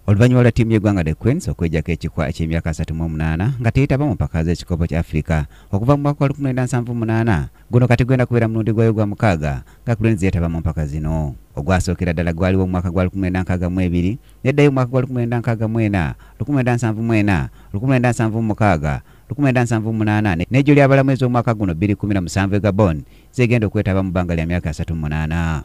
Oluvannyuma lwa ttiimu y'eggwanga The Queens okweggyako ekikwa eky'emyaka 38 nga teyitaba mu mpaka z'ekikopo kya Afrika okuva mu mwaka wa 1978 guno kati gwenda kubeera mulundi gwayo gwa mukaaga nga Queens yeetaba mu mpaka zino. Ogwasookera ddala gwaliwo mu mwaka gwa 1962 neddayo mu mwaka gwa 1964, 1974, 1976, 1978 n'ejjo ly'abalamu ez'omwaka guno 2017 e Gabon zegenda okwetaba mu bbanga lya myaka 38.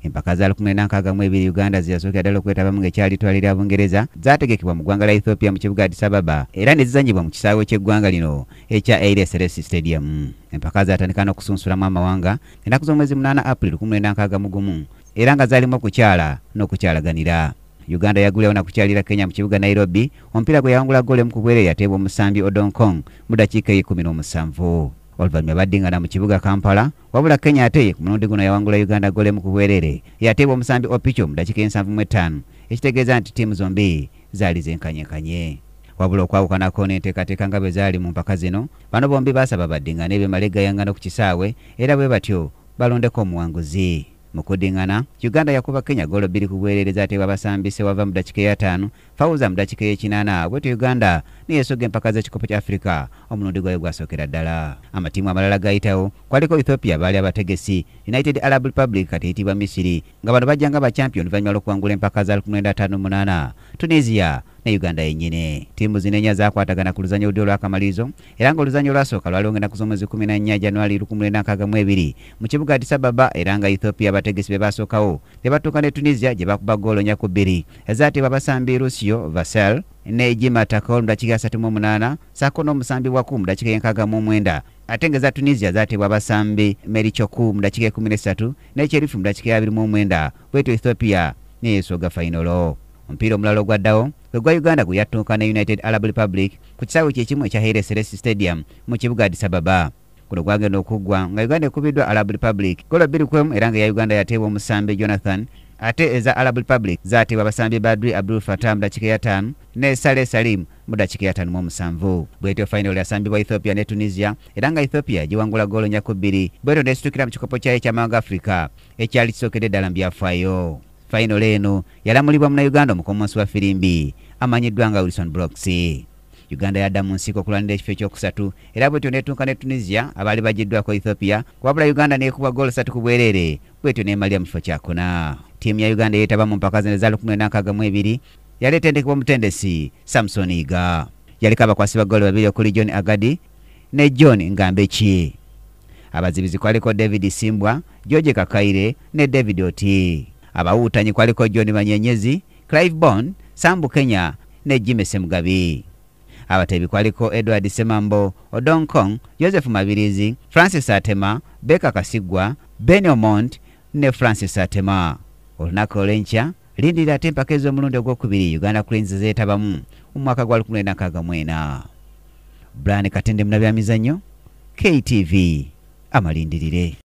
Empaka za 1962 Uganda ziyasookera ddala okwetabamu ng'ekyali ttwali lya Bungereza zaategekebwa mu ggwanga lya Ethiopia mu kibuga Addis Ababa era ne zizanyibwa mu kisaawe ky'eggwanga lino ekya Haile Selassie Stadium. Empaka zaatandika n'okusunsulamu amawanga ennaku z'omwezi 8 April 1961 era nga zaalimu okukyala n'okukyalaganira. Uganda yagulirawo na kukyalira Kenya mu kibuga Nairobi omupiira gwe yawangula ggoolo emu ku bwereere yateebwa omusambi Odonkong mu ddakiika 17. Oluvannyuma baddingana mu kibuga Kampala wabula Kenya ate ku mulundi guno yawangula Uganda ggoolo emu ku bwereere yateebwa omusambi Opicho mu ddakiika 75 ekitegeeza nti ttiimu zombi zaali zenkanyekanye. Wabula okwawukanako n'enteekateeka nga bwe zaali mu mpaka zino bano bombi baasaba baddingana ebimala eggayangano ku kisaawe era bwe batyo balondeko omuwanguzi. Mu kuddingana Uganda yakuba Kenya ggoolo 2 ku bwereere zaateebwa abasambi Sewava mu ddakiika ya 5, Fawuza mu ddakiika y'ekinaana bwetyo Uganda neyesoga empaka z'ekikopo kya Afrika omulundi gwayo gwasookera ddala. Amatiimu amalala gayitawo kwaliko Ethiopia baali abategesi, United Arab Republic kati eyitibwa Misiri nga bano bajja nga bachampion oluvannyuma lw'okuwangula empaka za 1958, Tunisia ne Uganda yennyini. Ttiimu zino ennya zaakwatagana ku luzannya oludde olw'akamalirizo era ng'oluzannya olwasooka lwaliwo ng'ennaku z'omwezi 14 January 1962 mu kibuga Addis Ababa era nga Ethiopia abategesi be baasookawo ne batuuka ne Tunisia gye bakuba ggoolo 4-2 ezaateebwa abasambi Lucio Vassell ne Jima Takol mu ddakiika 38 ssaako n'omusambi Waku mu ddakiika 69 ate ng'eza Tunisia zaateebwa abasambi Merichoku mu ddakiika 13 ne Cherifu mu ddakiika 29 bwetyo Ethiopia neyeesooga fayinolo. Omupiira omulala ogwaddawo gwe gwa Uganda gwe yattuuka ne United Arab Republic ku kisaawe kyekimu ekya Haile Selassie Stadium mu kibuga Addis Ababa. Kuno gwagenda okuggwa nga Uganda ekubiddwa Arab Republic ggoolo 2-1 era nga ya Uganda yateebwa omusambi Jonathan ate eza Arab Republic zaateebwa abasambi Badri Abdul Fattah mu ddakiika ya 5 ne Saleh Salim mu ddakiika ya 57. Bwetyo fayinolo yasambibwa Ethiopia ne Tunisia era nga Ethiopia giwangula ggoolo 4-2 bwetyo n'esitukira mu kikopo kyayo eky'amawanga Afrika ekyali kisookedde ddala mu byafaayo. Fayinolo eno yalamulibwa Munnayuganda omukommonsi wa firimbi amanyiddwa nga Wilson Brooks. Uganda yadda mu nsiiko okulanira ekifo ekyokusatu era bwetyo neetuuka ne Tunisia abaali bagiddwako Ethiopia wabula Uganda neekuba ggoolo 3 ku bwereere bwetyo neemalira mu kifo kyakuna. Ttiimu ya Uganda yeetaba mu mpaka zino eza 1962 yali etendekebwa omutendesi Samson Iga. Yaliko abakwasi ba ggoolo 2 okuli John Agadi ne John Ngambeki. Abazibizi kwaliko David Simbwa, George Kakaire ne David Oti. Abawuutanyi kwaliko John Manyenyezi, Clive Bond, Sambu Kenya ne Jimmy Semugabi. Abateebi kwaliko Edward Semambo, Odonkong, Joseph Mabirizi, Francis Atema, Beka Kasigwa, Ben Omont ne Francis Atema. Olunaku olw'enkya lindirira ate empaka ez'omulundi ogwokubiri Uganda Cranes zeetabamu mu mwaka gwa 1964. Brian Katende mu byamizannyo, KTV amalindirire.